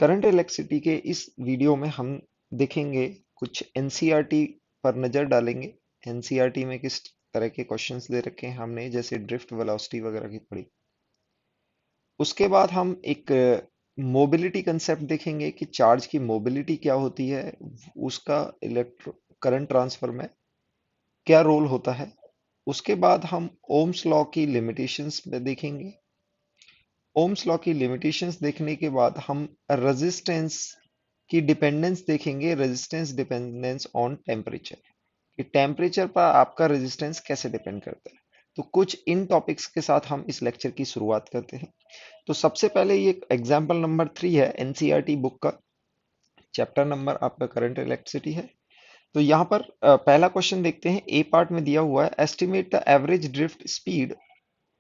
Current electricity के इस video में हम देखेंगे कुछ एनसीईआरटी पर नजर डालेंगे। एनसीईआरटी में किस तरह के क्वेश्चंस दे रखे हैं हमने, जैसे ड्रिफ्ट वेलोसिटी वगैरह की पढ़ी। उसके बाद हम एक मोबिलिटी कंसेप्ट देखेंगे कि चार्ज की मोबिलिटी क्या होती है, उसका इलेक्ट्रो करंट ट्रांसफर में क्या रोल होता है। उसके बाद हम ओम्स लॉ की लिमिटेशंस में देखेंगे। ओम्स लॉ की लिमिटेशंस देखने के बाद हम रेजिस्टेंस की डिपेंडेंस देखेंगे, रेजिस्टेंस डिपेंडेंस ऑन टेम्परेचर, कि टेम्परेचर पर आपका रेजिस्टेंस कैसे डिपेंड करता है। तो कुछ इन टॉपिक्स के साथ हम इस लेक्चर की शुरुआत करते हैं। तो सबसे पहले ये एग्जाम्पल नंबर 3 है एनसीईआरटी बुक का, चैप्टर नंबर आपका करंट इलेक्ट्रिसिटी है। तो यहाँ पर पहला क्वेश्चन देखते हैं। ए पार्ट में दिया हुआ है estimate the average drift speed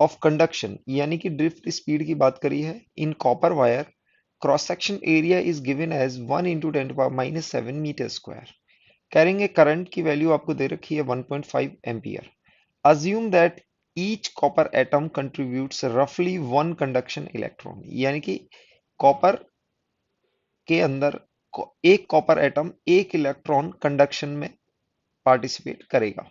of conduction, यानी कि ड्रिफ्ट स्पीड की बात करी है in copper wire. Cross section area is given as 1 into 10⁻⁻7 metre square. करेंगे करंट की वैल्यू आपको दे रखी है 1.5 ampere. Assume that each copper atom contributes रफली 1 कंडक्शन इलेक्ट्रॉन, यानी कि कॉपर के अंदर एक कॉपर एटम एक इलेक्ट्रॉन कंडक्शन में पार्टिसिपेट करेगा।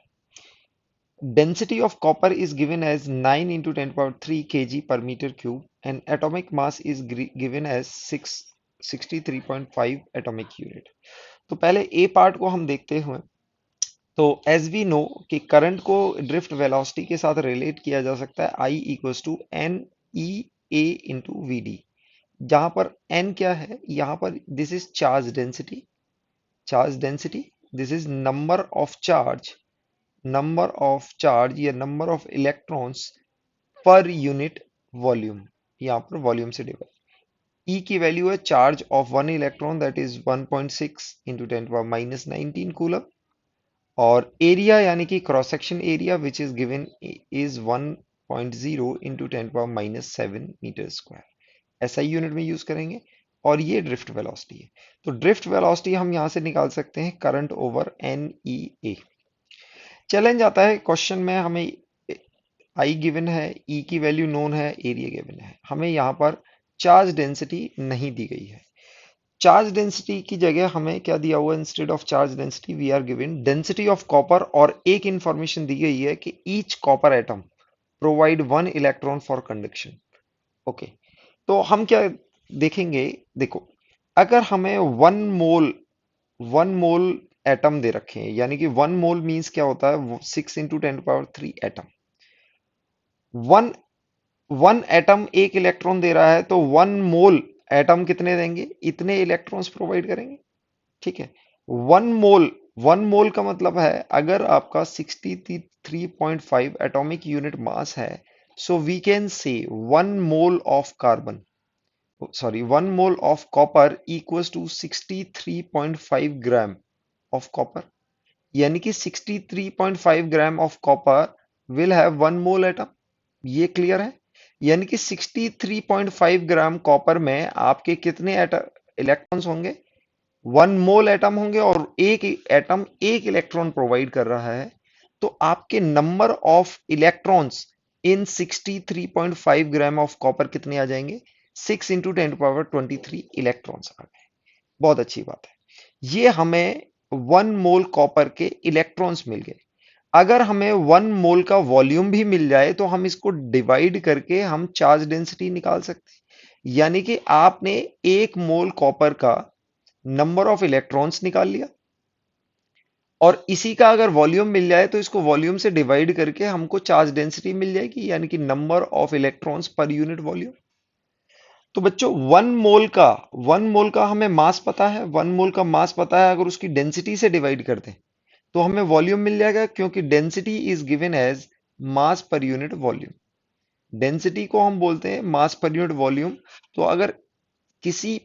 Density of copper is given as 9 into 10 power 3 kg per meter cube and atomic mass is given as 63.5 atomic unit। तो पहले ए पार्ट को हम देखते हुए, तो एज वी नो कि करंट को ड्रिफ्ट वेलोसिटी के साथ रिलेट किया जा सकता है I equals to n e A into v d. जहां पर n क्या है, यहाँ पर this is charge density, this is number of charge या नंबर ऑफ इलेक्ट्रॉन्स पर यूनिट वॉल्यूम, यहाँ पर वॉल्यूम से डिवाइड। ई की वैल्यू है charge of one electron, that is 1.6 into 10⁻⁻19 coulomb. और एरिया यानी कि cross section area which is given is 1.0 into 10⁻⁻7 metre square. SI unit में यूज करेंगे। और ये ड्रिफ्ट वेलोसिटी है। तो ड्रिफ्ट वेलोसिटी हम यहां से निकाल सकते हैं करंट ओवर एन ई ए। चैलेंज आता है क्वेश्चन में, हमें आई गिवन है, ई की वैल्यू नोन है, एरिया गिवन है, हमें यहाँ पर चार्ज डेंसिटी नहीं दी गई है। चार्ज डेंसिटी की जगह हमें क्या दिया हुआ है, instead of charge density we are given density of copper, और एक इंफॉर्मेशन दी गई है कि each copper atom provide 1 electron for conduction. Okay, तो हम क्या देखेंगे, देखो अगर हमें 1 मोल एटम दे रखे हैं, यानी कि 1 मोल मीन्स क्या होता है, 6 into 10⁻³ atom. One one atom एक इलेक्ट्रॉन दे रहा है, तो 1 मोल एटम कितने देंगे, इतने इलेक्ट्रॉन्स प्रोवाइड करेंगे। ठीक है, 1 मोल, 1 मोल का मतलब है अगर आपका 63.5 एटॉमिक यूनिट मास है, so we can say 1 mole of carbon, sorry 1 mole of copper equals to 63.5 gram of copper, यानी कि 63.5 gram of copper will have 1 mole atom. ये क्लियर है, यानी कि 63.5 ग्राम कॉपर में आपके कितने इलेक्ट्रॉन्स होंगे, 1 मोल एटम होंगे, और एक एटम एक इलेक्ट्रॉन प्रोवाइड कर रहा है। तो आपके number of electrons in 63.5 gram of copper कितने आ जाएंगे, 6 इंटू 10⁻23 इलेक्ट्रॉन्स आ गए। बहुत अच्छी बात है, ये हमें 1 मोल कॉपर के इलेक्ट्रॉन्स मिल गए। अगर हमें 1 मोल का वॉल्यूम भी मिल जाए, तो हम इसको डिवाइड करके हम चार्ज डेंसिटी निकाल सकते हैं। यानी कि आपने 1 मोल कॉपर का नंबर ऑफ इलेक्ट्रॉन्स निकाल लिया, और इसी का अगर वॉल्यूम मिल जाए तो इसको वॉल्यूम से डिवाइड करके हमको चार्ज डेंसिटी मिल जाएगी, यानी कि नंबर ऑफ इलेक्ट्रॉन्स पर यूनिट वॉल्यूम। तो बच्चों 1 मोल का हमें मास पता है, 1 मोल का मास पता है, अगर उसकी डेंसिटी से डिवाइड कर दें तो हमें वॉल्यूम मिल जाएगा, क्योंकि density is given as mass per unit volume. Density को हम बोलते हैं मास पर यूनिट वॉल्यूम। तो अगर किसी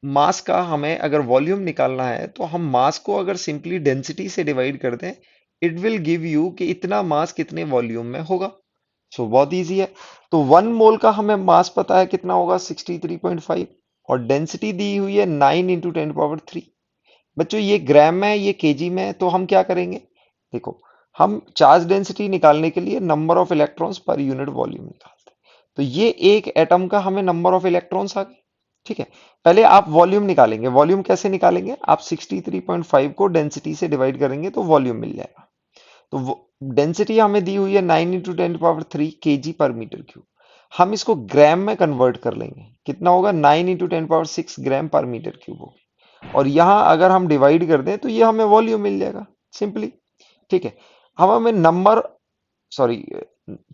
मास का हमें अगर वॉल्यूम निकालना है, तो हम मास को अगर सिंपली डेंसिटी से डिवाइड कर दें, इट विल गिव यू कि इतना मास कितने वॉल्यूम में होगा। सो बहुत इजी है। तो 1 मोल का हमें मास पता है कितना होगा, 63.5, और डेंसिटी दी हुई है 9 इंटू 10⁻³ बच्चों ये ग्राम में है, ये केजी में है। तो हम क्या करेंगे, देखो हम चार्ज डेंसिटी निकालने के लिए नंबर ऑफ इलेक्ट्रॉन्स पर यूनिट वॉल्यूम निकालते हैं। तो ये एक एटम का हमें नंबर ऑफ इलेक्ट्रॉन्स आ गए। ठीक है। पहले आप वॉल्यूम निकालेंगे। वॉल्यूम कैसे निकालेंगे? आप 63.5 को डेंसिटी से डिवाइड करेंगे तो वॉल्यूम मिल जाएगा। तो डेंसिटी हमें दी हुई है 9 इंटू 10 पावर 3 केजी पर मीटर क्यूब। हम इसको ग्राम में कन्वर्ट कर लेंगे। कितना होगा? 9 इंटू 10 पावर 6 ग्राम पर मीटर क्यूब होगा। और यहां अगर हम डिवाइड कर दें तो ये हमें वॉल्यूम मिल जाएगा सिंपली। ठीक है। अब हमें नंबर, सॉरी,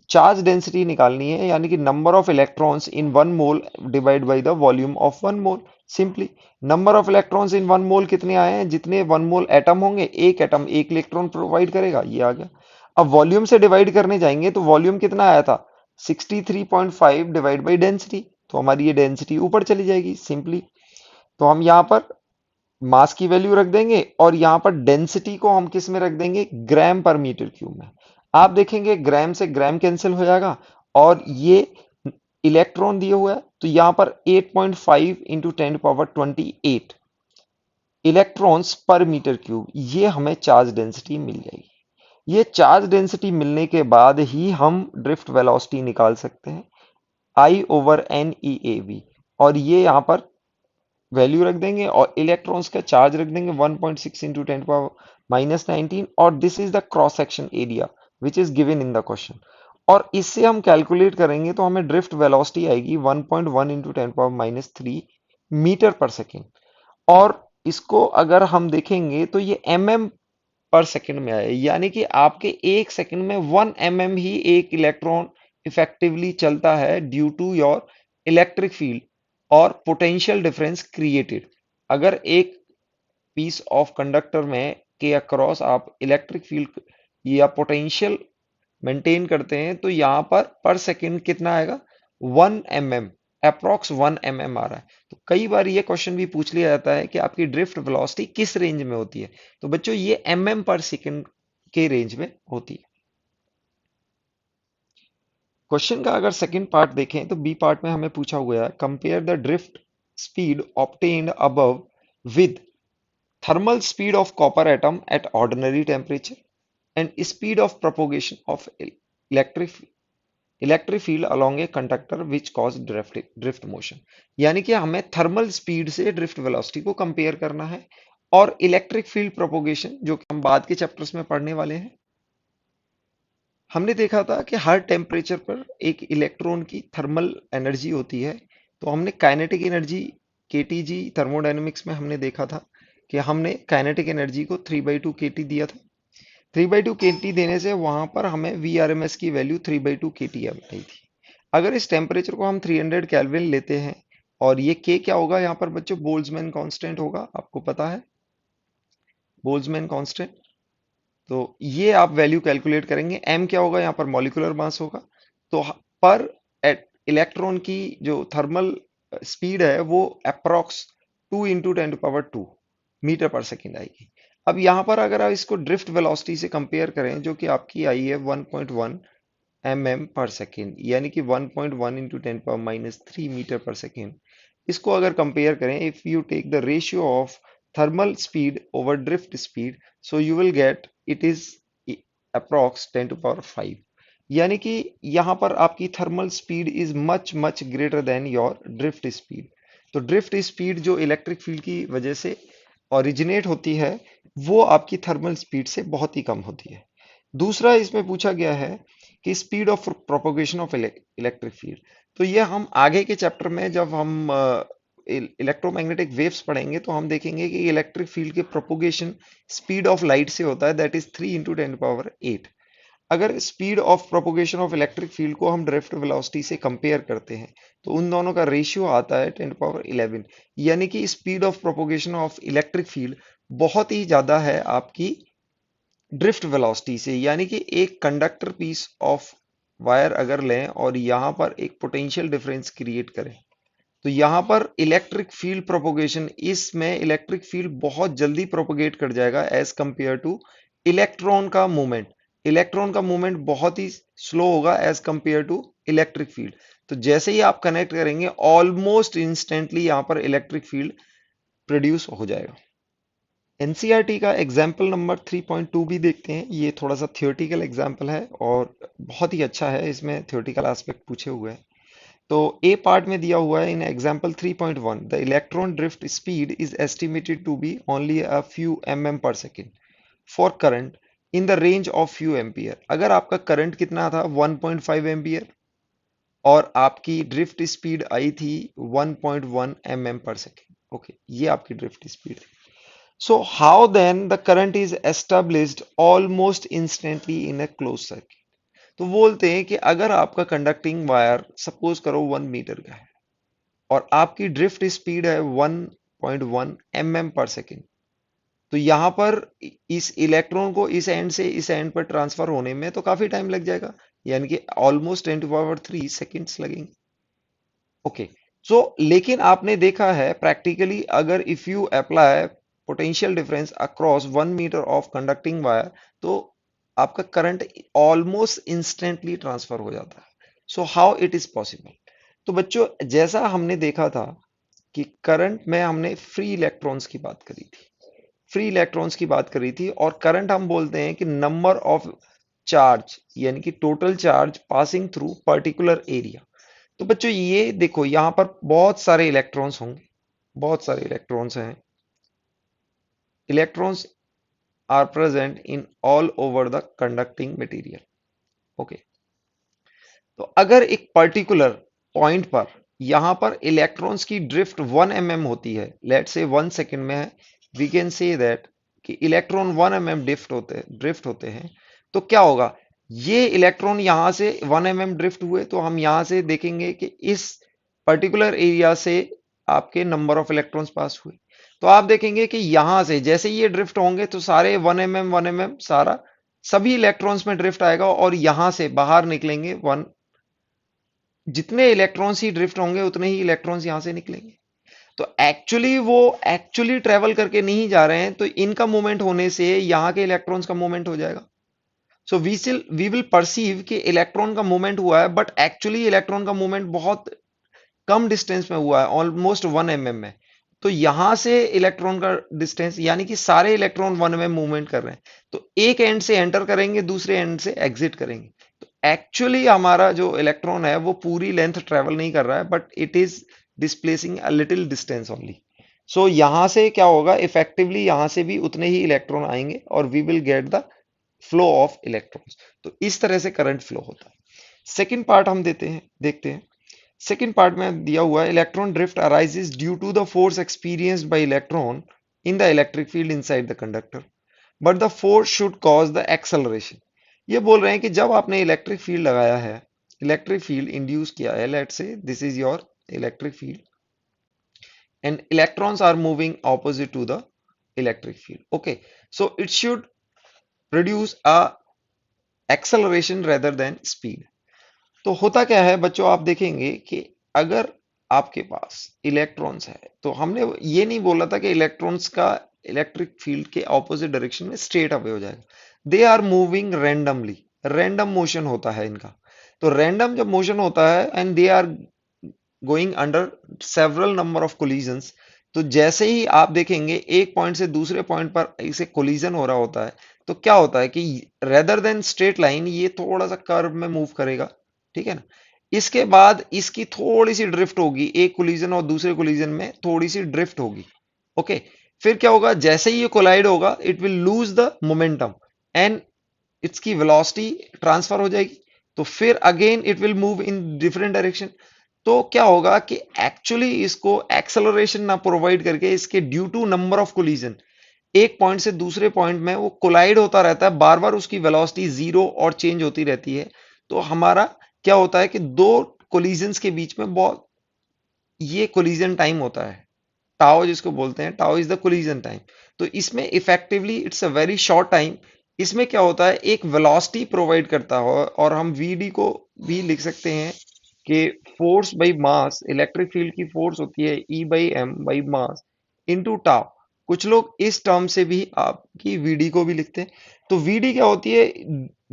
चार्ज डेंसिटी निकालनी है, यानी कि number of electrons in one mole divide by the volume of one mole. Simply number of electrons in one mole कितने आए हैं? जितने वन मोल एटम होंगे, एक एटम एक इलेक्ट्रॉन प्रोवाइड करेगा, ये आ गया। अब वॉल्यूम से डिवाइड करने जाएंगे तो वॉल्यूम कितना आया था? 63.5 डिवाइड बाई डेंसिटी। तो हमारी ये डेंसिटी ऊपर चली जाएगी सिंपली। तो हम यहाँ पर मास की वैल्यू रख देंगे और यहां पर डेंसिटी को हम किस में रख देंगे? ग्राम पर मीटर क्यूब में। आप देखेंगे ग्राम से ग्राम कैंसिल हो जाएगा और ये इलेक्ट्रॉन दिए हुआ है तो यहां पर 8.5 इंटू 10 पावर 28 इलेक्ट्रॉन्स पर मीटर क्यूब, ये हमें चार्ज डेंसिटी मिल जाएगी। ये चार्ज डेंसिटी मिलने के बाद ही हम ड्रिफ्ट वेलोसिटी निकाल सकते हैं, I over n e A v. और ये यहाँ पर वैल्यू रख देंगे और इलेक्ट्रॉन्स का चार्ज रख देंगे 1.6 इंटू 10 पावर -19, और this is the cross section area which is given in the question. और इससे हम कैलकुलेट करेंगे तो हमें ड्रिफ्ट वेलोसिटी आएगी 1.1 into 10 power -3 metre per second. और इसको अगर हम देखेंगे तो ये पर सेकंड में आए, यानी कि आपके एक सेकंड में 1 ही एक इलेक्ट्रॉन इफेक्टिवली चलता है due to your electric field और पोटेंशियल डिफरेंस क्रिएटेड। अगर एक पीस ऑफ कंडक्टर में के अक्रॉस आप इलेक्ट्रिक फील्ड या पोटेंशियल मेंटेन करते हैं तो यहाँ पर सेकंड कितना आएगा? 1 mm, अप्रॉक्स 1 mm आ रहा है। तो कई बार ये क्वेश्चन भी पूछ लिया जाता है कि आपकी ड्रिफ्ट वेलोसिटी किस रेंज में होती है? तो बच्चों ये mm/सेकंड के रेंज में होती है। क्वेश्चन का अगर सेकंड पार्ट देखें तो बी पार्ट में हमें पूछा हुआ है, compare the drift speed obtained above with thermal speed of copper atom at ordinary temperature and speed of propagation of electric electric field along a conductor which cause drift motion. यानी कि हमें thermal speed से drift velocity को compare करना है और electric field propagation, जो कि हम बाद के चैप्टर्स में पढ़ने वाले हैं। हमने देखा था कि हर टेम्परेचर पर एक इलेक्ट्रॉन की थर्मल एनर्जी होती है। तो हमने काइनेटिक एनर्जी केटीजी थर्मोडायनेमिक्स में हमने देखा था कि हमने काइनेटिक एनर्जी को 3/2 केटी दिया था। 3/2 केटी देने से वहां पर हमें वी आर एम एस की वैल्यू 3/2 केटी आई थी। अगर इस टेम्परेचर को हम 300 केल्विन लेते हैं, और ये के क्या होगा यहाँ पर बच्चों? बोल्ट्जमैन कांस्टेंट होगा, आपको पता है बोल्ट्जमैन कांस्टेंट। तो ये आप वैल्यू कैलकुलेट करेंगे। एम क्या होगा यहाँ पर? मॉलिक्यूलर मास होगा। तो पर इलेक्ट्रॉन की जो थर्मल स्पीड है वो approx 2 into 10 power 2 metre per second आएगी। अब यहाँ पर अगर आप इसको ड्रिफ्ट वेलोसिटी से कंपेयर करें, जो कि आपकी आई है 1.1 पर सेकेंड, यानी कि 1.1 into 10 power -3 metre per second. इसको अगर कंपेयर करें, if you take the ratio of thermal speed over drift speed, so you will get it is approx 10 to the power 5। यानी कि यहाँ पर आपकी thermal speed is much much greater than your drift speed. तो drift speed जो electric field की वजह से ओरिजिनेट होती है, वो आपकी थर्मल स्पीड से बहुत ही कम होती है। दूसरा इसमें पूछा गया है कि speed of propagation of electric field. तो ये हम आगे के चैप्टर में जब हम इलेक्ट्रोमैग्नेटिक वेव्स पढ़ेंगे तो हम देखेंगे कि इलेक्ट्रिक फील्ड के प्रोपोगेशन स्पीड ऑफ लाइट से होता है, दैट इज 3 इंटू 10 पावर 8। अगर speed of propagation of electric field को हम ड्रिफ्ट वेलोसिटी से कंपेयर करते हैं तो उन दोनों का रेशियो आता है 10 पावर 11। यानी कि speed of propagation of electric field बहुत ही ज्यादा है आपकी ड्रिफ्ट वेलोसिटी से। यानी कि एक कंडक्टर पीस ऑफ वायर अगर लें और यहाँ पर एक पोटेंशियल डिफरेंस क्रिएट करें, तो यहाँ पर इलेक्ट्रिक फील्ड प्रोपोगेशन, इसमें इलेक्ट्रिक फील्ड बहुत जल्दी प्रोपोगेट कर जाएगा एज कंपेयर टू इलेक्ट्रॉन का मूवमेंट। इलेक्ट्रॉन का मूवमेंट बहुत ही स्लो होगा as compare to electric field. तो जैसे ही आप कनेक्ट करेंगे ऑलमोस्ट इंस्टेंटली यहाँ पर इलेक्ट्रिक फील्ड प्रोड्यूस हो जाएगा। एनसीईआरटी का एग्जाम्पल नंबर 3.2 भी देखते हैं। ये थोड़ा सा थियोरटिकल एग्जाम्पल है और बहुत ही अच्छा है, इसमें थियोरटिकल एस्पेक्ट पूछे हुए हैं। तो ए पार्ट में दिया हुआ है in example 3.1 the electron drift speed is estimated to be only a few mm per second for current in the range of few ampere. अगर आपका करंट कितना था 1.5 एम्पियर और आपकी ड्रिफ्ट स्पीड आई थी 1.1 एमएम पर सेकेंड। ओके, ये आपकी drift speed थी। So how then the current is established almost instantly in a closed circuit? तो बोलते हैं कि अगर आपका कंडक्टिंग वायर सपोज करो 1 मीटर का है और आपकी ड्रिफ्ट स्पीड है 1.1 एमएम पर सेकेंड, तो यहां पर इस इलेक्ट्रॉन को इस एंड से इस एंड पर ट्रांसफर होने में तो काफी टाइम लग जाएगा, यानी कि ऑलमोस्ट 10 टू पावर 3 सेकेंड्स लगेंगे। ओके, सो लेकिन आपने देखा है प्रैक्टिकली अगर if you apply potential difference across 1 metre of conducting wire तो आपका करंट ऑलमोस्ट इंस्टेंटली ट्रांसफर हो जाता है। So how it is possible? तो बच्चों, जैसा हमने देखा था कि करंट में हमने फ्री इलेक्ट्रॉन्स की बात करी थी, फ्री इलेक्ट्रॉन्स की बात करी थी, और करंट हम बोलते हैं कि नंबर ऑफ चार्ज यानी कि total charge passing through particular area. तो बच्चों ये देखो, यहां पर बहुत सारे इलेक्ट्रॉन्स होंगे, बहुत सारे इलेक्ट्रॉन्स हैं। Electrons are present in all over the conducting material. Okay, तो अगर एक पर्टिकुलर पॉइंट पर यहां पर इलेक्ट्रॉन्स की ड्रिफ्ट 1 mm होती है, लेट से 1 सेकेंड में है, वी कैन से दैट कि इलेक्ट्रॉन 1 mm ड्रिफ्ट होते हैं। तो क्या होगा, ये इलेक्ट्रॉन यहां से 1 mm ड्रिफ्ट हुए तो हम यहां से देखेंगे कि इस पर्टिकुलर एरिया से आपके नंबर ऑफ इलेक्ट्रॉन्स पास हुए। तो आप देखेंगे कि यहां से जैसे ये ड्रिफ्ट होंगे तो सारे 1 mm सारा सभी इलेक्ट्रॉन्स में ड्रिफ्ट आएगा और यहां से बाहर निकलेंगे जितने इलेक्ट्रॉन्स ही ड्रिफ्ट होंगे उतने ही इलेक्ट्रॉन्स यहां से निकलेंगे। तो एक्चुअली वो एक्चुअली ट्रेवल करके नहीं जा रहे हैं, तो इनका मूवमेंट होने से यहाँ के इलेक्ट्रॉन्स का मूवमेंट हो जाएगा। सो वी विल परसीव कि इलेक्ट्रॉन का मूवमेंट हुआ है, बट एक्चुअली इलेक्ट्रॉन का मूवमेंट बहुत कम डिस्टेंस में हुआ है, ऑलमोस्ट 1 mm में। तो यहां से इलेक्ट्रॉन का डिस्टेंस यानी कि सारे इलेक्ट्रॉन 1 mm मूवमेंट कर रहे हैं, तो एक एंड से एंटर करेंगे, दूसरे एंड से एग्जिट करेंगे। तो एक्चुअली हमारा जो इलेक्ट्रॉन है वो पूरी लेंथ ट्रेवल नहीं कर रहा है, but it is displacing a little distance only. So यहां से क्या होगा, इफेक्टिवली यहां से भी उतने ही इलेक्ट्रॉन आएंगे और we will get the flow of electrons. तो इस तरह से करंट फ्लो होता है। सेकेंड पार्ट हम देखते हैं। सेकेंड पार्ट में दिया हुआ है electron drift arises due to the force experienced by electron in the electric field inside the conductor, but the force should cause the acceleration. ये बोल रहे हैं कि जब आपने इलेक्ट्रिक फील्ड लगाया है, इलेक्ट्रिक फील्ड इंड्यूस किया है, let's say this is your electric field and electrons are moving opposite to the electric field. Okay, so it should produce a acceleration rather than speed. तो होता क्या है बच्चों, आप देखेंगे कि अगर आपके पास इलेक्ट्रॉन्स है तो हमने ये नहीं बोला था कि इलेक्ट्रॉन्स का इलेक्ट्रिक फील्ड के ऑपोजिट डायरेक्शन में स्ट्रेट अवे हो जाएगा। They are moving randomly, random motion होता है इनका। तो रैंडम जब मोशन होता है and they are going under several number of collisions, तो जैसे ही आप देखेंगे एक पॉइंट से दूसरे पॉइंट पर इसे कोलिजन हो रहा होता है, तो क्या होता है कि रेदर देन स्ट्रेट लाइन ये थोड़ा सा कर्व में मूव करेगा, ठीक है ना। इसके बाद इसकी थोड़ी सी ड्रिफ्ट होगी, एक कोलिजन और दूसरे कोलिजन में थोड़ी सी ड्रिफ्ट होगी। ओके, फिर क्या होगा, जैसे ही ये कोलाइड होगा it will lose the momentum and इसकी वेलोसिटी ट्रांसफर हो जाएगी। तो फिर again it will move in different direction. तो क्या होगा कि एक्चुअली इसको एक्सेलरेशन ना प्रोवाइड करके इसके due to number of collision एक पॉइंट से दूसरे पॉइंट में वो कोलाइड होता रहता है, बार बार उसकी वेलोसिटी जीरो और चेंज होती रहती है। तो हमारा क्या होता है कि दो कोलिजन्स के बीच में बहुत ये कोलिजन टाइम होता है, टाओ जिसको बोलते हैं, tau is the collision time. तो इसमें effectively it's a very short time. इसमें क्या होता है, एक वेलोसिटी प्रोवाइड करता हो, और हम वीडी को भी लिख सकते हैं कि force by mass, electric field की फोर्स होती है e by m by mass into tau. कुछ लोग इस टर्म से भी आपकी वीडी को भी लिखते हैं। तो वीडी क्या होती है,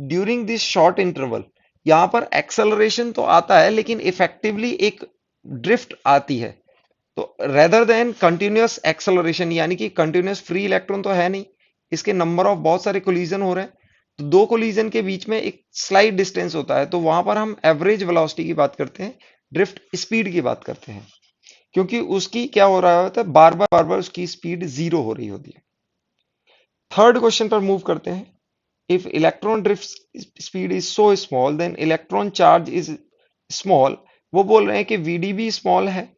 ड्यूरिंग दिस शॉर्ट इंटरवल यहां पर एक्सेलरेशन तो आता है लेकिन इफेक्टिवली एक ड्रिफ्ट आती है। तो रेदर देन कंटिन्यूअस एक्सेलरेशन, यानी कि कंटिन्यूअस फ्री इलेक्ट्रॉन तो है नहीं, इसके नंबर ऑफ बहुत सारे कोलिजन हो रहे हैं। तो दो कोलिजन के बीच में एक स्लाइट डिस्टेंस होता है, तो वहां पर हम एवरेज वेलोसिटी की बात करते हैं, ड्रिफ्ट स्पीड की बात करते हैं, क्योंकि उसकी क्या हो रहा होता है, बार बार उसकी स्पीड जीरो हो रही होती है। थर्ड क्वेश्चन पर मूव करते हैं। If electron drift speed is so small then electron charge is small. वो बोल रहे हैं कि वीडी भी स्मॉल है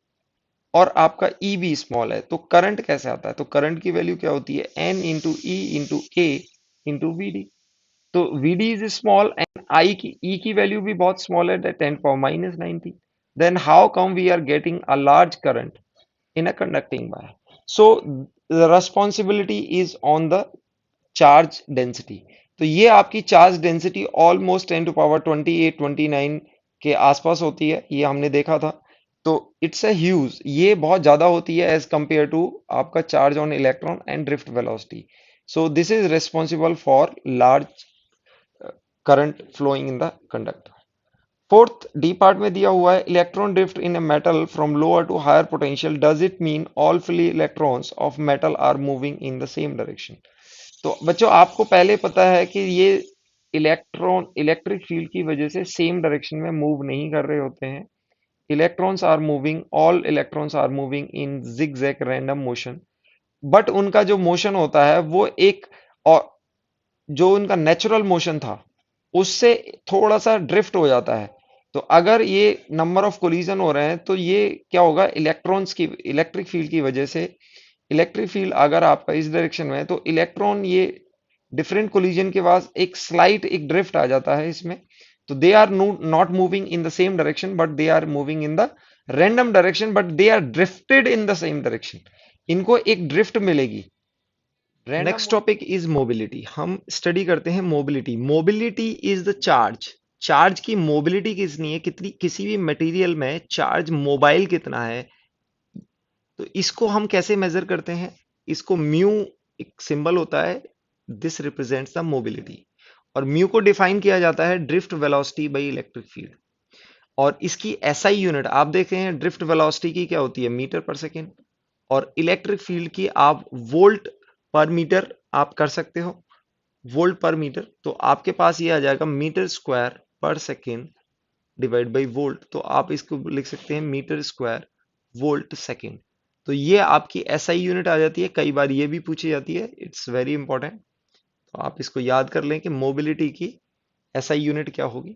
और आपका ई भी स्मॉल है, तो करंट कैसे आता है? तो करंट की वैल्यू क्या होती है, n into e into A into v d. तो Vd is small and I की E की वैल्यू भी बहुत स्मॉल है, 10⁻⁻90। Then how come we are getting a large current in a conducting wire? So the responsibility is on the charge density। तो ये आपकी charge density almost 10⁻28 29 के आसपास होती है, ये हमने देखा था। तो इट्स अ ह्यूज, ये बहुत ज्यादा होती है एज कंपेयर टू आपका charge on electron and drift velocity. So this is responsible for large current flowing in the conductor. Fourth D part में दिया हुआ है, electron drift in a metal from lower to higher potential, does it mean all free electrons of metal are moving in the same direction? तो बच्चों आपको पहले पता है कि ये इलेक्ट्रॉन इलेक्ट्रिक फील्ड की वजह से सेम डायरेक्शन में मूव नहीं कर रहे होते हैं। Electrons are moving, all electrons are moving in zigzag random motion, but उनका जो मोशन होता है वो एक, और जो उनका नेचुरल मोशन था उससे थोड़ा सा ड्रिफ्ट हो जाता है। तो अगर ये नंबर ऑफ कोलिजन हो रहे हैं तो ये क्या होगा, इलेक्ट्रॉन्स की इलेक्ट्रिक फील्ड की वजह से, इलेक्ट्रिक फील्ड अगर आपका इस डायरेक्शन में है तो इलेक्ट्रॉन ये डिफरेंट कोलिजन के बाद एक स्लाइट एक ड्रिफ्ट आ जाता है इसमें। तो they are not moving in the same direction but they are moving in the random direction, but they are drifted in the same direction. इनको एक ड्रिफ्ट मिलेगी। Next topic is mobility. हम study करते हैं mobility. Mobility is the charge. Charge की mobility कितनी है, कितनी किसी भी मटेरियल में चार्ज मोबाइल कितना है, तो इसको हम कैसे मेजर करते हैं? इसको म्यू एक सिंबल होता है, दिस रिप्रेजेंट्स द मोबिलिटी, और म्यू को डिफाइन किया जाता है drift velocity by electric field. और इसकी एसआई यूनिट आप देख रहे हैं, ड्रिफ्ट वेलोसिटी की क्या होती है, मीटर पर सेकेंड, और इलेक्ट्रिक फील्ड की आप वोल्ट पर मीटर आप कर सकते हो, वोल्ट पर मीटर। तो आपके पास ये आ जाएगा मीटर स्क्वायर पर सेकेंड डिवाइड बाई वोल्ट, तो आप इसको लिख सकते हैं मीटर स्क्वायर वोल्ट सेकेंड। तो ये आपकी एसआई यूनिट आ जाती है, कई बार ये भी पूछी जाती है, इट्स वेरी इंपॉर्टेंट। तो आप इसको याद कर लें कि मोबिलिटी की एसआई यूनिट क्या होगी।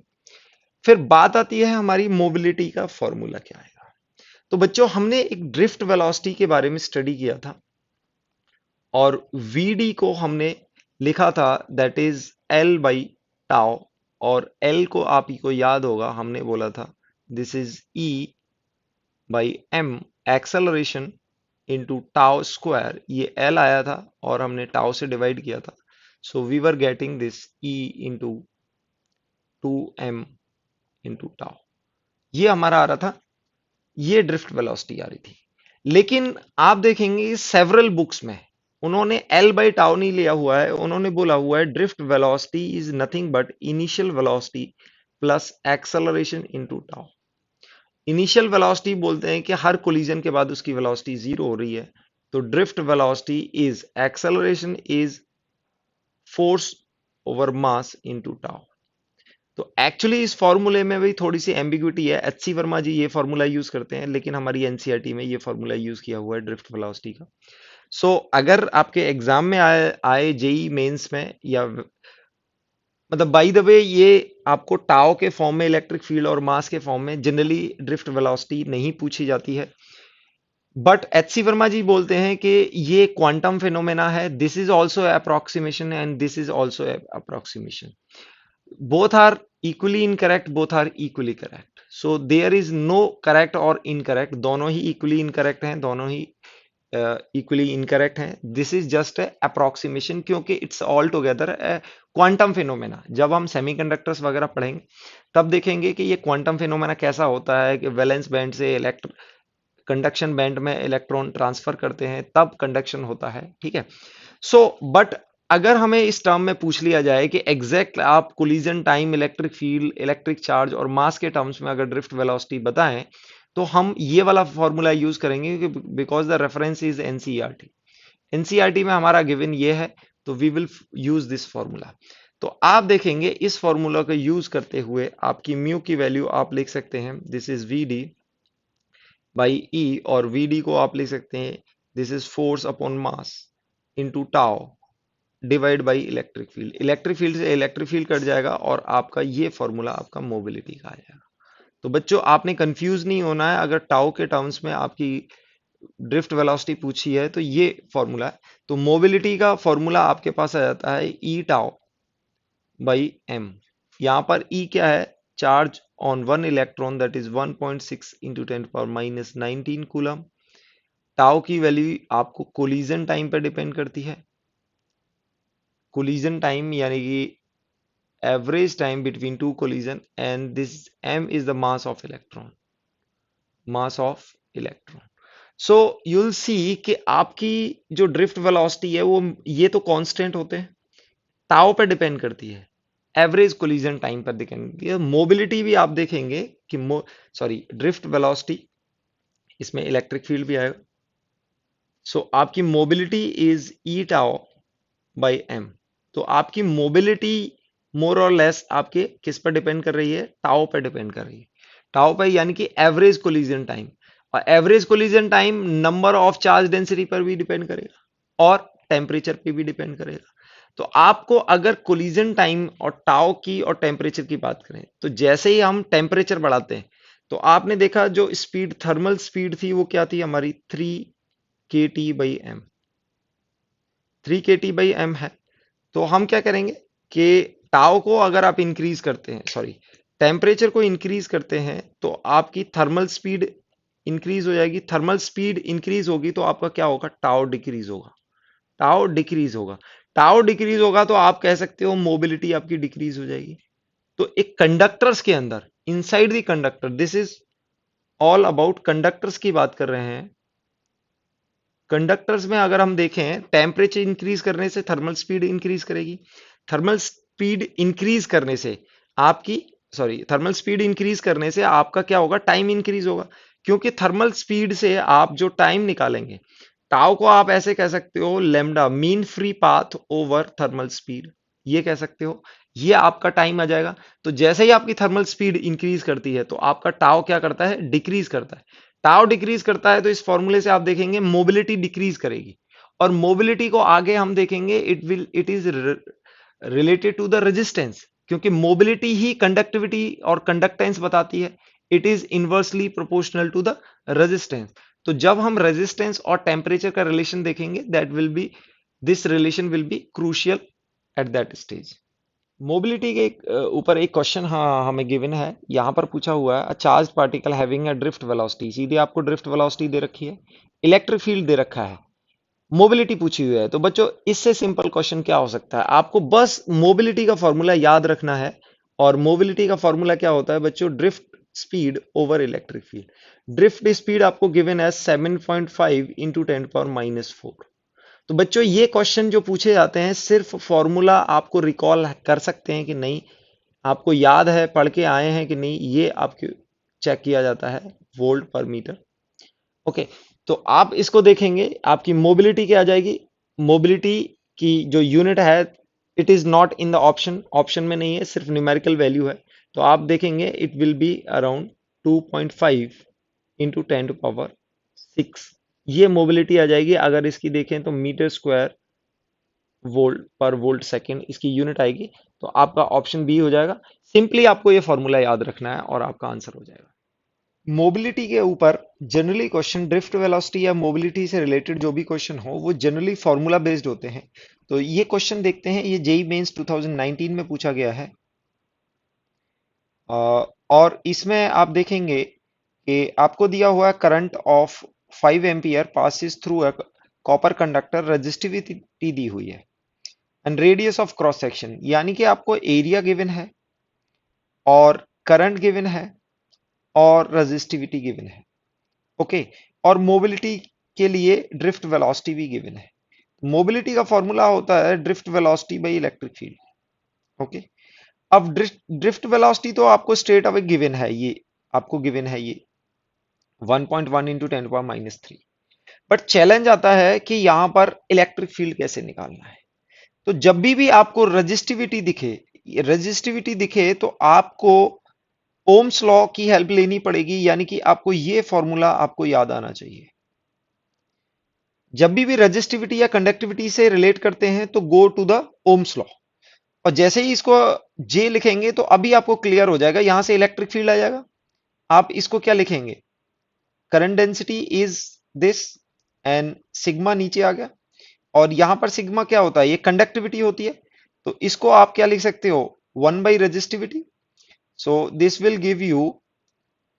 फिर बात आती है हमारी मोबिलिटी का फॉर्मूला क्या आएगा। तो बच्चों हमने एक ड्रिफ्ट वेलोसिटी के बारे में स्टडी किया था, और वीडी को हमने लिखा था that is l by tau, और एल को आप ही को याद होगा, हमने बोला था this is e by m acceleration into tau square. ये एल आया था और हमने टाओ से डिवाइड किया था, so we were getting this e into 2m into tau. ये हमारा आ रहा था, ये ड्रिफ्ट वेलोसिटी आ रही थी। लेकिन आप देखेंगे सेवरल बुक्स में उन्होंने एल बाई टाउ नहीं लिया हुआ है, उन्होंने बोला हुआ है drift velocity is nothing but initial velocity plus acceleration into tau. Initial velocity बोलते हैं कि हर कोलिजन के बाद उसकी वेलोसिटी जीरो हो रही है, तो drift velocity is acceleration is force over mass into tau. तो एक्चुअली इस फॉर्मूले में भी थोड़ी सी एम्बिग्विटी है, एच सी वर्मा जी ये फॉर्मूला यूज करते हैं, लेकिन हमारी एनसीईआरटी में ये फॉर्मूला यूज किया हुआ है ड्रिफ्ट वेलोसिटी का। सो अगर आपके एग्जाम में आए जेई मेंस में, या मतलब बाय द वे ये आपको टाओ के फॉर्म में इलेक्ट्रिक फील्ड और मास के फॉर्म में जनरली ड्रिफ्ट वेलोसिटी नहीं पूछी जाती है, बट एच सी वर्मा जी बोलते हैं कि ये क्वांटम फिनोमेना है, this is also approximation and this is also approximation, both are equally incorrect, both are equally correct, so there is no correct और incorrect, दोनों ही equally incorrect हैं, दोनों ही equally incorrect हैं। this is just a approximation क्योंकि it's all together a quantum phenomena। जब हम semiconductors वगैरह पढ़ेंगे तब देखेंगे कि ये क्वांटम फिनोमेना कैसा होता है, कि वैलेंस बैंड से कंडक्शन बैंड में इलेक्ट्रॉन ट्रांसफर करते हैं तब कंडक्शन होता है, ठीक है। सो बट अगर हमें इस टर्म में पूछ लिया जाए कि एग्जैक्ट आप collision time, electric field, electric charge और मास के टर्म्स में अगर ड्रिफ्ट वेलोसिटी बताएं, तो हम ये वाला फॉर्मूला यूज करेंगे कि because the reference is NCERT. NCERT में हमारा गिवन ये है, तो we will use this formula. तो आप देखेंगे इस फॉर्मूला का यूज करते हुए आपकी म्यू की वैल्यू आप लिख सकते हैं, this is v d by e, और वी डी को आप लिख सकते हैं this is force upon mass into tau divide by electric field. Electric field से इलेक्ट्रिक फील्ड कट जाएगा और आपका ये फॉर्मूला आपका मोबिलिटी का आ जाएगा। तो बच्चों आपने कंफ्यूज नहीं होना है, अगर टाउ के टर्म्स में आपकी ड्रिफ्ट वेलोसिटी पूछी है तो ये फॉर्मूला है। तो मोबिलिटी का फॉर्मूला आपके पास आ जाता है ई टाउ बाई एम। यहां पर ई क्या है, charge on one electron that is 1.6 into 10⁻⁹ coulomb. Tau की वैल्यू आपको कोलिजन टाइम पर डिपेंड करती है। कोलिजन टाइम यानी कि average time between two collision, and this m is the mass of electron, mass of electron. So you'll see कि आपकी जो ड्रिफ्ट वेलोसिटी है वो ये तो कांस्टेंट होते हैं, टाउ पे डिपेंड करती है, एवरेज कोलिजन टाइम पर डिपेंड करती है। मोबिलिटी भी आप देखेंगे कि सॉरी ड्रिफ्ट वेलोसिटी, इसमें इलेक्ट्रिक फील्ड भी आएगा। सो आपकी mobility is e tau by m. तो आपकी मोबिलिटी मोर और लेस आपके किस पर डिपेंड कर रही है, टाउ पर डिपेंड कर रही है। टाउ पर यानी कि एवरेज कोलिजन टाइम, और average collision time number of charge density पर भी डिपेंड करेगा और टेम्परेचर पे भी डिपेंड करेगा। तो आपको अगर कोलिजन टाइम और टाउ की और टेम्परेचर की बात करें तो जैसे ही हम टेम्परेचर बढ़ाते हैं तो आपने देखा जो स्पीड, थर्मल स्पीड थी वो क्या थी हमारी, 3 kT/m, 3 kT/m है। तो हम क्या करेंगे कि टाउ को अगर आप इंक्रीज करते हैं, सॉरी टेम्परेचर को इंक्रीज करते हैं तो आपकी थर्मल स्पीड इंक्रीज हो जाएगी। थर्मल स्पीड इंक्रीज होगी तो आपका क्या होगा, टाउ डिक्रीज होगा। टाउ डिक्रीज होगा, टाउ डिक्रीज होगा तो आप कह सकते हो मोबिलिटी आपकी डिक्रीज हो जाएगी। तो एक कंडक्टर्स के अंदर, inside the conductor, this is all about conductors की बात कर रहे हैं। कंडक्टर्स में अगर हम देखें, टेम्परेचर इंक्रीज करने से थर्मल स्पीड इंक्रीज करेगी, थर्मल स्पीड इंक्रीज करने से आपकी, सॉरी थर्मल स्पीड इंक्रीज करने से आपका क्या होगा, टाइम इंक्रीज होगा। क्योंकि थर्मल स्पीड से आप जो टाइम निकालेंगे, टाउ को आप ऐसे कह सकते हो lambda, mean free path over thermal speed, ये कह सकते हो। ये आपका टाइम आ जाएगा। तो जैसे ही आपकी थर्मल स्पीड इंक्रीज करती है तो आपका टाउ क्या करता है, डिक्रीज करता है। टाउ डिक्रीज करता है तो इस फॉर्मूले से आप देखेंगे मोबिलिटी डिक्रीज करेगी। और मोबिलिटी को आगे हम देखेंगे, it is related to the resistance, क्योंकि मोबिलिटी ही कंडक्टिविटी और कंडक्टेंस बताती है। It is inversely proportional to the resistance. तो जब हम रेजिस्टेंस और टेम्परेचर का रिलेशन देखेंगे, that will be, this relation will be crucial at that stage. Mobility के ऊपर एक क्वेश्चन हाँ हमें गिवन है, यहाँ पर पूछा हुआ है, a charge particle having a drift velocity, सीधे आपको ड्रिफ्ट वेलोसिटी दे रखी है, इलेक्ट्रिक फील्ड दे रखा है, मोबिलिटी पूछी हुई है। तो बच्चों इससे सिंपल क्वेश्चन क्या हो सकता है, आपको बस मोबिलिटी का फॉर्मूला याद रखना है। और मोबिलिटी का फॉर्मूला क्या होता है बच्चों, drift speed over electric field. Drift speed आपको गिवन है 7.5 इंटू 10⁻⁴। तो बच्चों ये क्वेश्चन जो पूछे जाते हैं, सिर्फ फॉर्मूला आपको रिकॉल कर सकते हैं कि नहीं, आपको याद है, पढ़ के आए हैं कि नहीं, ये आपके चेक किया जाता है, वोल्ट पर मीटर। ओके, तो आप इसको देखेंगे, आपकी मोबिलिटी क्या आ जाएगी, मोबिलिटी की जो यूनिट है, it is not in the option, option में नहीं है, सिर्फ न्यूमेरिकल वैल्यू है। तो आप देखेंगे it will be around 2.5 into 10⁻⁶, ये मोबिलिटी आ जाएगी। अगर इसकी देखें तो मीटर स्क्वायर वोल्ट पर वोल्ट सेकंड इसकी यूनिट आएगी। तो आपका ऑप्शन बी हो जाएगा। सिंपली आपको ये फॉर्मूला याद रखना है और आपका आंसर हो जाएगा। मोबिलिटी के ऊपर जनरली क्वेश्चन, ड्रिफ्ट वेलोसिटी या मोबिलिटी से रिलेटेड जो भी क्वेश्चन हो वो जनरली फॉर्मूला बेस्ड होते हैं। तो ये क्वेश्चन देखते हैं, ये जेई मेंस 2019 में पूछा गया है। और इसमें आप देखेंगे कि आपको दिया हुआ है current of 5 ampere passes through a copper conductor, resistivity दी हुई है and radius of cross section, यानी कि आपको एरिया गिवन है और करंट गिवन है और रेजिस्टिविटी गिवन है। ओके, और मोबिलिटी के लिए ड्रिफ्ट वेलोसिटी भी गिवन है। मोबिलिटी का फॉर्मूला होता है drift velocity by electric field. Okay, अब ड्रिफ्ट वेलोसिटी तो आपको स्ट्रेट अवे गिवन है, ये आपको गिवन है ये 1.1 इंटू 10⁻⁻3। बट चैलेंज आता है कि यहां पर इलेक्ट्रिक फील्ड कैसे निकालना है। तो जब भी आपको रजिस्टिविटी दिखे तो आपको ओम्स लॉ की हेल्प लेनी पड़ेगी, यानी कि आपको ये फॉर्मूला आपको याद आना चाहिए। जब भी रजिस्टिविटी या कंडक्टिविटी से रिलेट करते हैं तो go to the Ohm's law. और जैसे ही इसको जे लिखेंगे तो अभी आपको क्लियर हो जाएगा, यहां से इलेक्ट्रिक फील्ड आ जाएगा। आप इसको क्या लिखेंगे, current density is this, and sigma नीचे आ गया। और यहां पर सिग्मा क्या होता है, ये कंडक्टिविटी होती है। तो इसको आप क्या लिख सकते हो, 1/रेजिस्टिविटी। So this will give you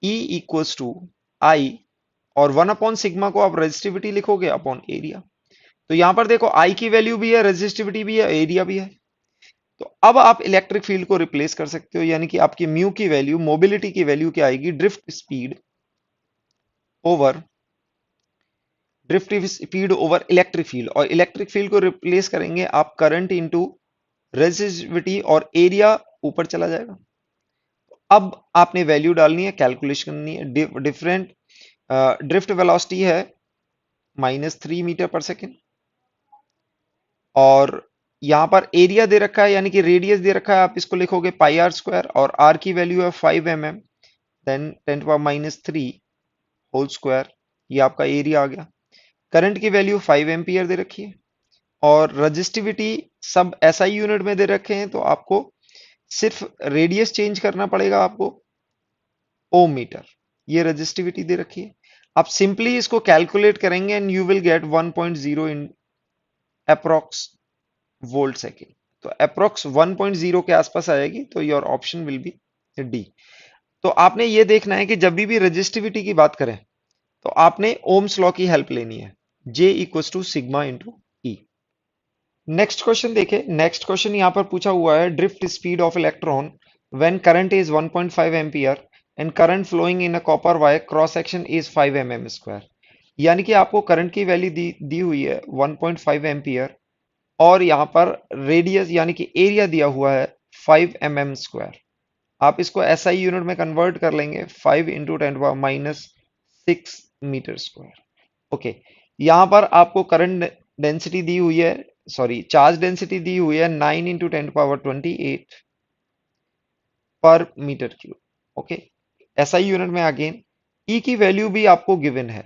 E equals to I, और 1/सिग्मा को आप रेजिस्टिविटी लिखोगे अपॉन एरिया। तो यहां पर देखो आई की वैल्यू भी है, रेजिस्टिविटी भी है, एरिया भी है। तो अब आप इलेक्ट्रिक फील्ड को रिप्लेस कर सकते हो, यानी कि आपकी म्यू की वैल्यू, मोबिलिटी की वैल्यू क्या आएगी, over drift speed over electric field. और इलेक्ट्रिक फील्ड को रिप्लेस करेंगे आप करंट इंटू रेजिस्टिविटी, और एरिया ऊपर चला जाएगा। अब आपने वैल्यू डालनी है, कैलकुलेशन करनी है। डिफरेंट ड्रिफ्ट वेलोसिटी है -3 मीटर पर सेकेंड, और यहां पर एरिया दे रखा है, यानी कि रेडियस दे रखा है, आप इसको लिखोगे πr², और आर की वैल्यू है 5 mm, देन 10⁻³ होल स्क्वायर। ये आपका एरिया आ गया। करंट की वैल्यू 5 एम्पियर दे रखी है, और रजिस्टिविटी सब एसआई यूनिट में दे रखे हैं, तो आपको सिर्फ रेडियस चेंज करना पड़ेगा आपको, ओम मीटर। ये रजिस्टिविटी दे रखी है। आप सिंपली इसको कैलकुलेट करेंगे and you will gate 1.0 in approx volt second. तो अप्रोक्स 1.0 के आसपास आएगी, तो your option will be D. तो आपने ये देखना है कि जब भी रजिस्टिविटी की बात करें तो आपने ओम्स लॉ की हेल्प लेनी है, J equals to sigma into E. Next question देखें। नेक्स्ट क्वेश्चन यहां पर पूछा हुआ है, drift speed of electron when current is 1.5 ampere and current flowing in a copper wire, cross section is 5 mm square. यानी कि आपको करंट की वैल्यू दी हुई है 1.5 एम्पियर, और यहाँ पर रेडियस यानी कि एरिया दिया हुआ है 5 mm स्क्वायर। आप इसको एसआई यूनिट में कन्वर्ट कर लेंगे, 5 इंटू 10⁻⁻6 मीटर स्क्वायर। ओके, यहाँ पर आपको करंट डेंसिटी दी हुई है, सॉरी चार्ज डेंसिटी दी हुई है 9 into 10⁻28 per metre cube. Okay, SI unit में अगेन ई की वैल्यू भी आपको गिवन है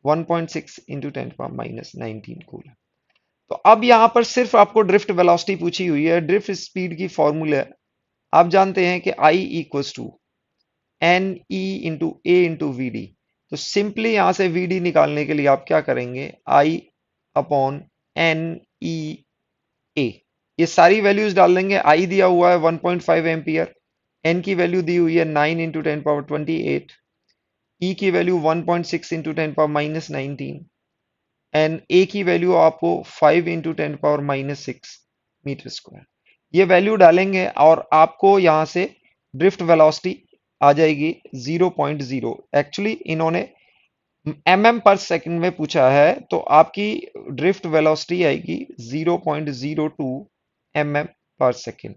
1.6 इंटू 10⁻⁻19 कूलम। तो अब यहां पर सिर्फ आपको ड्रिफ्ट वेलोसिटी पूछी हुई है। ड्रिफ्ट स्पीड की फॉर्मूला आप जानते हैं कि I equals to n e into A into v d. तो सिंपली यहां से वी डी निकालने के लिए आप क्या करेंगे, I अपॉन एन ई ए, ये सारी वैल्यूज डाल देंगे। I दिया हुआ है 1.5 एम्पियर, एन की वैल्यू दी हुई है 9 इंटू 10⁻28, ई की वैल्यू 1.6 इंटू 10⁻⁻19, एंड ए की वैल्यू आपको 5 इंटू 10⁻⁻6 मीटर स्क्वायर। ये वैल्यू डालेंगे और आपको यहां से ड्रिफ्ट वेलोसिटी आ जाएगी 0.0। एक्चुअली इन्होंने mm/सेकंड में पूछा है, तो आपकी ड्रिफ्ट वेलोसिटी आएगी 0.02 mm/सेकंड।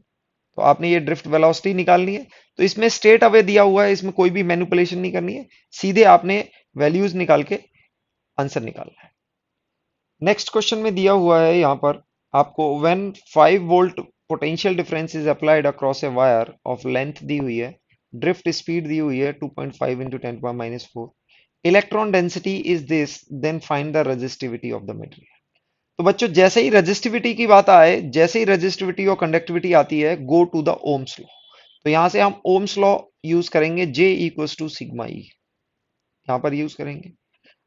तो आपने ये ड्रिफ्ट वेलोसिटी निकालनी है। तो इसमें स्ट्रेट अवे दिया हुआ है, इसमें कोई भी मैनिपुलेशन नहीं करनी है, सीधे आपने वैल्यूज निकाल के आंसर निकालना है। नेक्स्ट क्वेश्चन में दिया हुआ है यहाँ पर आपको, when 5 volt potential difference is applied across a wire of length दी हुई है, ड्रिफ्ट स्पीड दी हुई है 2.5 into 10⁻⁻4, electron density is this, then find the resistivity of the material. तो बच्चों जैसे ही रेजिस्टिविटी की बात आए, जैसे ही रेजिस्टिविटी और कंडक्टिविटी आती है, go to the Ohm's law. तो यहां से हम ओम्स लॉ यूज करेंगे, J equals to sigma E, यहां पर यूज करेंगे।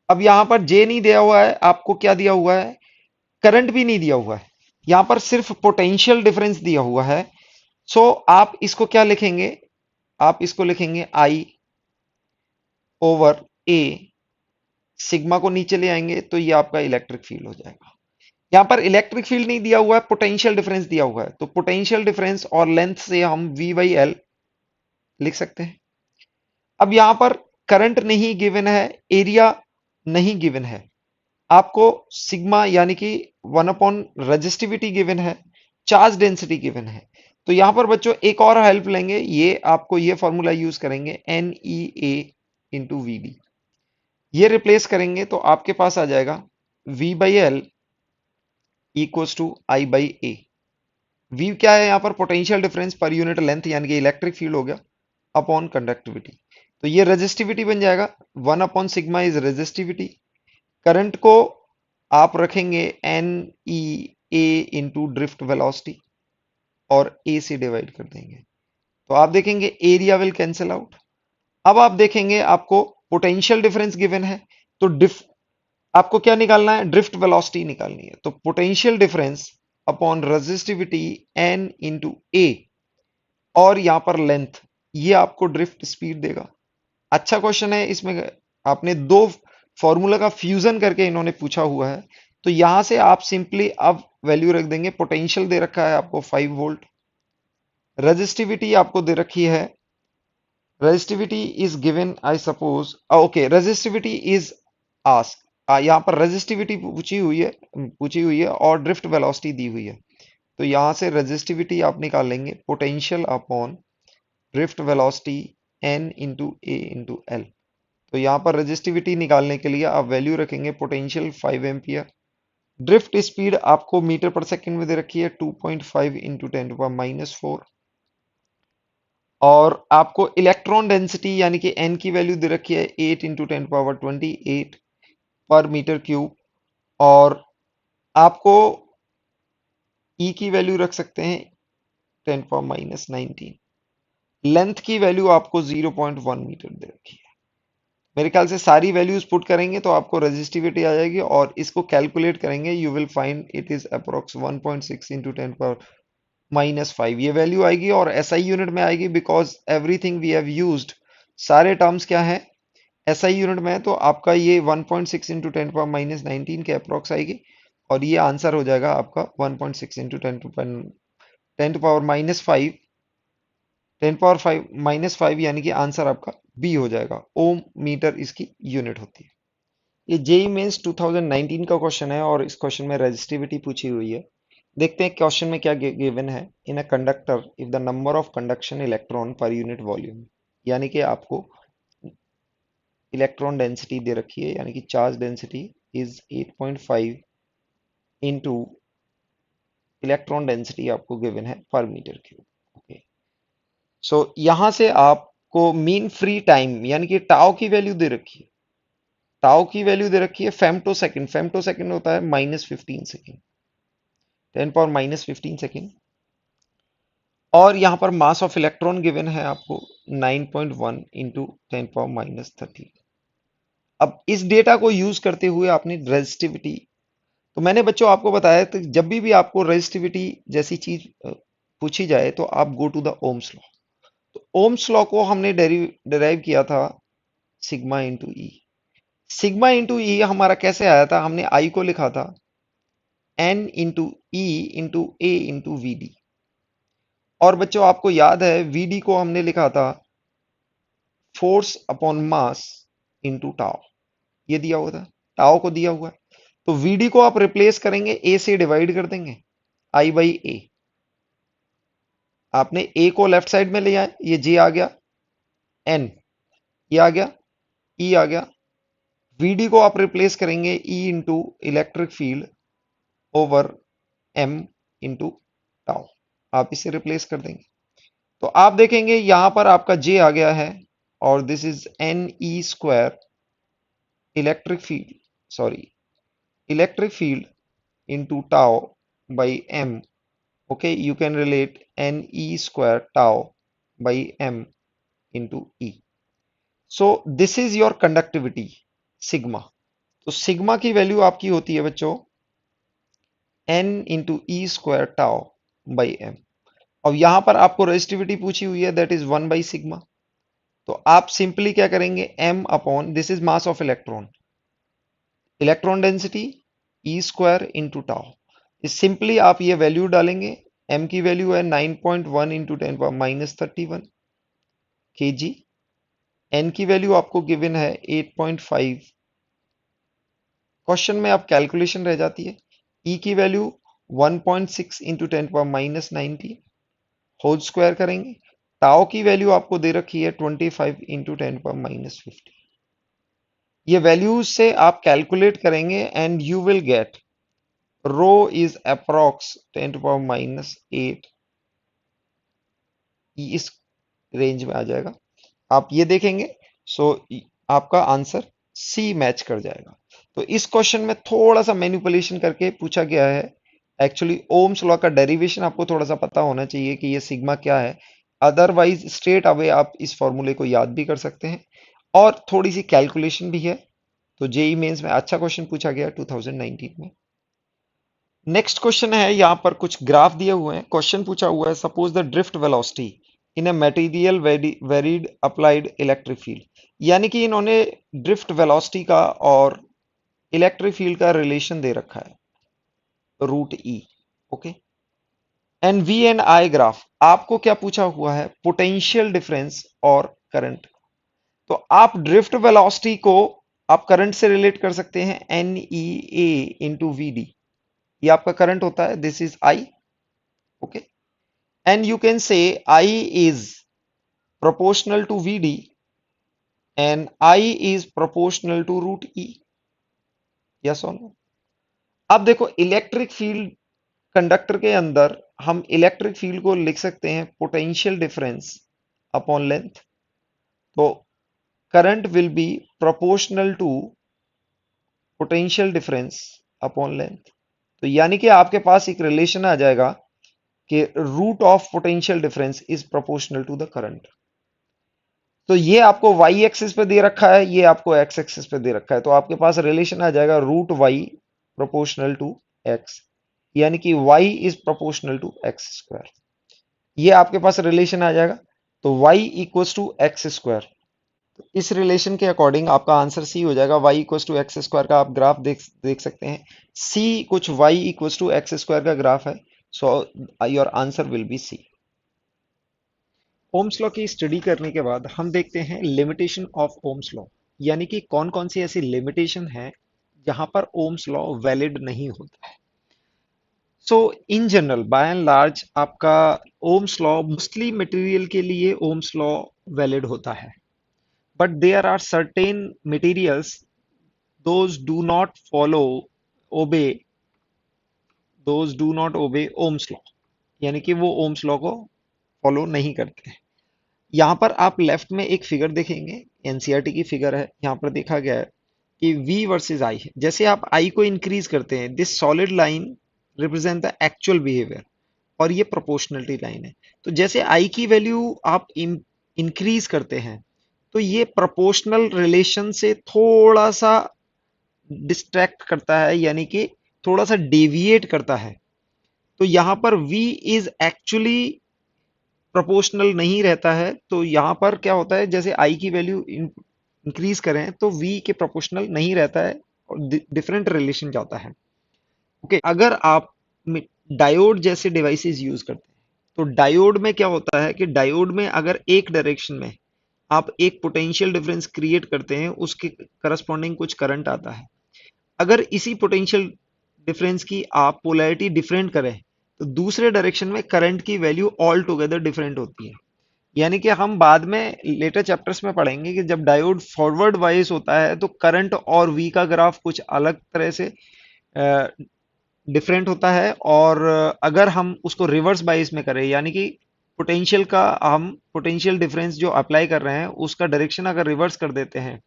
अब यहां पर J नहीं दिया हुआ है, आपको क्या दिया हुआ है, करंट भी नहीं दिया हुआ है, यहां पर सिर्फ पोटेंशियल डिफरेंस दिया हुआ है। सो आप इसको क्या लिखेंगे, आप इसको लिखेंगे I ओवर A, सिग्मा को नीचे ले आएंगे तो ये आपका इलेक्ट्रिक फील्ड हो जाएगा। यहां पर इलेक्ट्रिक फील्ड नहीं दिया हुआ है, पोटेंशियल डिफरेंस दिया हुआ है, तो पोटेंशियल डिफरेंस और लेंथ से हम V/L लिख सकते हैं। अब यहां पर करंट नहीं गिवन है, एरिया नहीं गिवन है, आपको सिग्मा यानी कि 1 रेजिस्टिविटी गिवन है, चार्ज डेंसिटी गिवन है। तो यहां पर बच्चों एक और हेल्प लेंगे, ये आपको ये फॉर्मूला यूज करेंगे, n e A into v d. ये रिप्लेस करेंगे तो आपके पास आ जाएगा V/L equals to I by A. V क्या है यहाँ पर? Potential difference per unit length, यानी कि इलेक्ट्रिक फील्ड हो गया, अपॉन कंडक्टिविटी। तो ये रेजिस्टिविटी बन जाएगा, 1/सिग्मा इज रेजिस्टिविटी। करंट को आप रखेंगे N e A into drift velocity और ए से डिवाइड कर देंगे, तो आप देखेंगे एरिया विल कैंसिल आउट। अब आप देखेंगे आपको पोटेंशियल डिफरेंस गिवन है, तो आपको क्या निकालना है? ड्रिफ्ट वेलोसिटी निकालनी है। तो potential difference upon resistivity n into A और यहां पर लेंथ, ये आपको ड्रिफ्ट स्पीड देगा। अच्छा क्वेश्चन है, इसमें आपने दो फॉर्मूला का फ्यूजन करके इन्होंने पूछा हुआ है। तो यहां से आप सिंपली अब वैल्यू रख देंगे। पोटेंशियल दे रखा है आपको 5 वोल्ट, रेजिस्टिविटी आपको दे रखी है, resistivity is given I suppose, okay, resistivity is ask, यहाँ पर रेजिस्टिविटी पूछी हुई है और ड्रिफ्ट वेलोसिटी दी हुई है। तो यहां से रेजिस्टिविटी आप निकाल लेंगे, potential upon drift velocity n into A into l. तो यहाँ पर रेजिस्टिविटी निकालने के लिए आप वैल्यू रखेंगे पोटेंशियल 5 एम्पियर, ड्रिफ्ट स्पीड आपको मीटर पर सेकंड में दे रखी है 2.5 इंटू 10⁻⁻⁴, और आपको इलेक्ट्रॉन डेंसिटी यानी कि एन की वैल्यू दे रखी है 8 इंटू 10⁻28 पर मीटर क्यूब, और आपको ई की वैल्यू रख सकते हैं 10⁻⁻19। लेंथ की वैल्यू आपको 0.1 मीटर दे रखी है। मेरे ख्याल से सारी वैल्यूज पुट करेंगे तो आपको रेजिस्टिविटी आ जाएगी, और इसको कैलकुलेट करेंगे, you will find it is approx 1.6 into 10⁻⁻5 ये वैल्यू आएगी, और एसआई यूनिट में आएगी, because everything we have used, सारे टर्म्स क्या है? एसआई यूनिट में है। तो आपका ये 1.6 इंटू 10⁻⁻19 के अप्रोक्स आएगी, और ये आंसर हो जाएगा आपका 1.6 इंटू 10⁻⁻5, 10⁻⁻5 यानी कि आंसर आपका बी हो जाएगा। ओम मीटर इसकी यूनिट होती है। ये जेई मेंस 2019 का क्वेश्चन है, और इस क्वेश्चन में रेजिस्टिविटी पूछी हुई है। देखते हैं क्वेश्चन में क्या गिवन है। In a conductor if the number of conduction electron per unit volume, यानी कि आपको इलेक्ट्रॉन डेंसिटी दे रखी है, यानी कि charge density is 8.5 into electron density आपको गिवन है पर मीटर क्यूब। ओके, सो यहां से आपको मीन फ्री टाइम यानी कि टाउ की वैल्यू दे रखी है, टाउ की वैल्यू दे रखी है फेम्टो सेकंड, फेम्टो सेकंड होता है -15 सेकंड, 10⁻⁻15 सेकंड, और यहां पर मास ऑफ इलेक्ट्रॉन गिवन है आपको 9.1 इंटू 10⁻⁻30। अब इस डेटा को यूज करते हुए आपने रेजिस्टिविटी, तो मैंने बच्चों आपको बताया तो जब भी आपको रेजिस्टिविटी जैसी चीज पूछी जाए तो आप go to the Ohm's law. तो ओम्स लॉ को हमने डेराइव किया था sigma into E. Sigma into E हमारा कैसे आया था? हमने आई को लिखा था n into e into A into v d, और बच्चों आपको याद है वी डी को हमने लिखा था force upon mass into tau, ये दिया हुआ था, टाओ को दिया हुआ है। तो वीडी को आप रिप्लेस करेंगे, ए से डिवाइड कर देंगे, आई बाई ए। आपने ए को लेफ्ट साइड में ले आए, ये जे आ गया, एन ये आ गया, ई आ गया। वीडी को आप रिप्लेस करेंगे e into electric field over m into tau, आप इसे रिप्लेस कर देंगे। तो आप देखेंगे यहां पर आपका जे आ गया है, और this is n e square electric field, sorry electric field into tau by m. Okay, you can relate n e square tau by m into e. So this is your conductivity sigma. तो sigma की value आपकी होती है बच्चों n into e square tau by m. अब यहां पर आपको रेजिस्टिविटी पूछी हुई है, दैट इज 1/सिग्मा। तो आप सिंपली क्या करेंगे, m upon this is mass of electron, electron density E square into tau. Simply आप ये वैल्यू डालेंगे, m की वैल्यू है 9.1 इंटू 10⁻31 kg, n की वैल्यू आपको गिवन है 8.5। क्वेश्चन में आप कैलकुलेशन रह जाती है, e की वैल्यू 1.6 इंटू 10⁻⁻90 होल स्क्वायर करेंगे, टाउ की वैल्यू आपको दे रखी है 25 इंटू 10⁻50। ये वैल्यूज से आप कैलकुलेट करेंगे and you will get rho is approx 10⁻⁻8, इस रेंज में आ जाएगा। आप ये देखेंगे, सो आपका आंसर सी मैच कर जाएगा। तो इस क्वेश्चन में थोड़ा सा मैनिपुलेशन करके पूछा गया है। एक्चुअली ओम्स लॉ का डेरिवेशन आपको थोड़ा सा पता होना चाहिए कि ये सिग्मा क्या है, अदरवाइज स्ट्रेट अवे आप इस फॉर्मूले को याद भी कर सकते हैं, और थोड़ी सी कैलकुलेशन भी है। तो जेई मेंस में अच्छा क्वेश्चन पूछा गया 2019 में। नेक्स्ट क्वेश्चन है, यहाँ पर कुछ ग्राफ दिए हुए हैं, क्वेश्चन पूछा हुआ है suppose the drift velocity in a material varied applied electric field, यानी कि इन्होंने ड्रिफ्ट वेलोसिटी का और इलेक्ट्रिक फील्ड का रिलेशन दे रखा है root E. Okay, and V and I graph, आपको क्या पूछा हुआ है, पोटेंशियल डिफरेंस और करंट। तो आप ड्रिफ्ट वेलोसिटी को आप करंट से रिलेट कर सकते हैं, n e A into v d, ये आपका करंट होता है, this is I. Okay, and you can say I is proportional to VD and I is proportional to root E, yes or no। अब देखो electric field conductor के अंदर हम electric field को लिख सकते हैं पोटेंशियल डिफरेंस अपॉन लेंथ, तो current will be proportional to potential difference upon length. तो यानी कि आपके पास एक रिलेशन आ जाएगा कि root of potential difference is proportional to the current. तो ये आपको वाई एक्सिस पे दे रखा है, ये आपको एक्स एक्सिस पे दे रखा है, तो आपके पास रिलेशन आ जाएगा root y proportional to x, यानी कि y is proportional to x square, ये आपके पास रिलेशन आ जाएगा। तो y equals to x square, तो इस रिलेशन के अकॉर्डिंग आपका आंसर सी हो जाएगा। Y equals to x square का आप ग्राफ देख सकते हैं, सी कुछ y equals to x square का ग्राफ है, so your answer will be C. Ohm's law की स्टडी करने के बाद हम देखते हैं लिमिटेशन ऑफ ओम्स लॉ, यानी कि कौन कौन सी ऐसी लिमिटेशन है जहां पर ओम्स लॉ वैलिड नहीं होता है। So in general by and large आपका ओम्स लॉ मोस्टली मटेरियल के लिए ओम्स लॉ वैलिड होता है, but there are certain materials those do not follow obey those do not obey Ohm's law, यानी कि वो ओम्स लॉ को follow नहीं करते हैं। यहाँ पर आप लेफ्ट में एक फिगर देखेंगे, एनसीईआरटी की फिगर है, यहाँ पर देखा गया है कि V वर्सेस I है। जैसे आप I को इंक्रीज करते हैं, this solid line represent the actual behaviour, और ये प्रोपोर्शनलिटी लाइन है। तो जैसे I की वैल्यू आप इंक्रीज करते हैं, तो ये प्रोपोर्शनल रिलेशन से थोड़ा सा डिस्ट्रैक्ट करता है, यानी कि थोड़ा सा डेविएट करता है। तो यहाँ पर V इज एक्चुअली प्रोपोर्शनल नहीं रहता है, तो यहाँ पर क्या होता है, जैसे आई की वैल्यू इंक्रीज करें तो वी के प्रोपोर्शनल नहीं रहता है और डिफरेंट रिलेशन जाता है। ओके, अगर आप डायोड जैसे डिवाइसेस यूज करते हैं, तो डायोड में क्या होता है कि डायोड में अगर एक डायरेक्शन में आप एक पोटेंशियल डिफरेंस क्रिएट करते हैं, उसके करस्पॉन्डिंग कुछ करंट आता है। अगर इसी पोटेंशियल डिफरेंस की आप पोलैरिटी डिफरेंट करें, तो दूसरे डायरेक्शन में करंट की वैल्यू ऑल टुगेदर डिफरेंट होती है। यानी कि हम बाद में लेटर चैप्टर्स में पढ़ेंगे कि जब डायोड फॉरवर्ड वाइज होता है तो करंट और वी का ग्राफ कुछ अलग तरह से डिफरेंट होता है, और अगर हम उसको रिवर्स बाइस में करें, यानी कि पोटेंशियल का हम पोटेंशियल डिफरेंस जो अप्लाई कर रहे हैं उसका डायरेक्शन अगर रिवर्स कर देते हैं,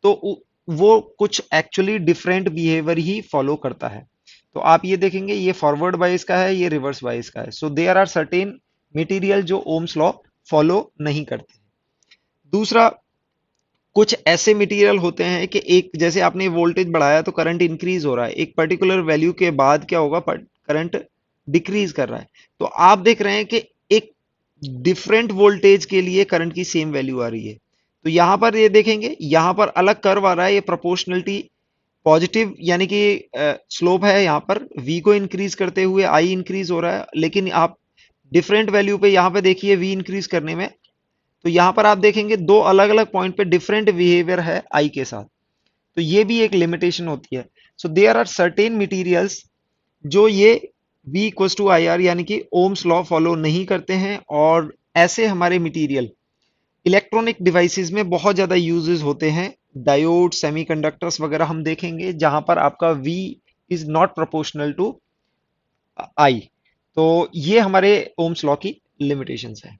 तो वो कुछ एक्चुअली डिफरेंट बिहेवियर ही फॉलो करता है। तो आप ये देखेंगे, ये फॉरवर्ड बाइस का है, ये रिवर्स बाइस का है। So there are certain material जो ओम्स लॉ फॉलो नहीं करते। दूसरा, कुछ ऐसे मटेरियल होते हैं कि एक जैसे आपने वोल्टेज बढ़ाया तो करंट इंक्रीज हो रहा है, एक पर्टिकुलर वैल्यू के बाद क्या होगा, करंट डिक्रीज कर रहा है। तो आप देख रहे हैं कि एक डिफरेंट वोल्टेज के लिए करंट की सेम वैल्यू आ रही है। तो यहां पर ये देखेंगे, यहां पर अलग कर्व आ रहा है, ये प्रोपोर्शनलिटी पॉजिटिव यानी कि स्लोप है, यहाँ पर v को इंक्रीज करते हुए i इंक्रीज हो रहा है, लेकिन आप डिफरेंट वैल्यू पे यहाँ पे देखिए v इंक्रीज करने में, तो यहाँ पर आप देखेंगे दो अलग अलग पॉइंट पे डिफरेंट बिहेवियर है i के साथ। तो ये भी एक लिमिटेशन होती है। So there are certain materials जो ये v equals to I R यानी कि ओम्स लॉ फॉलो नहीं करते हैं, और ऐसे हमारे मटेरियल इलेक्ट्रॉनिक डिवाइसेस में बहुत ज़्यादा यूजेस होते हैं। डायोड, सेमीकंडक्टर्स वगैरह हम देखेंगे जहां पर आपका V is not proportional to I. तो ये हमारे ओम्स लॉ की लिमिटेशंस है।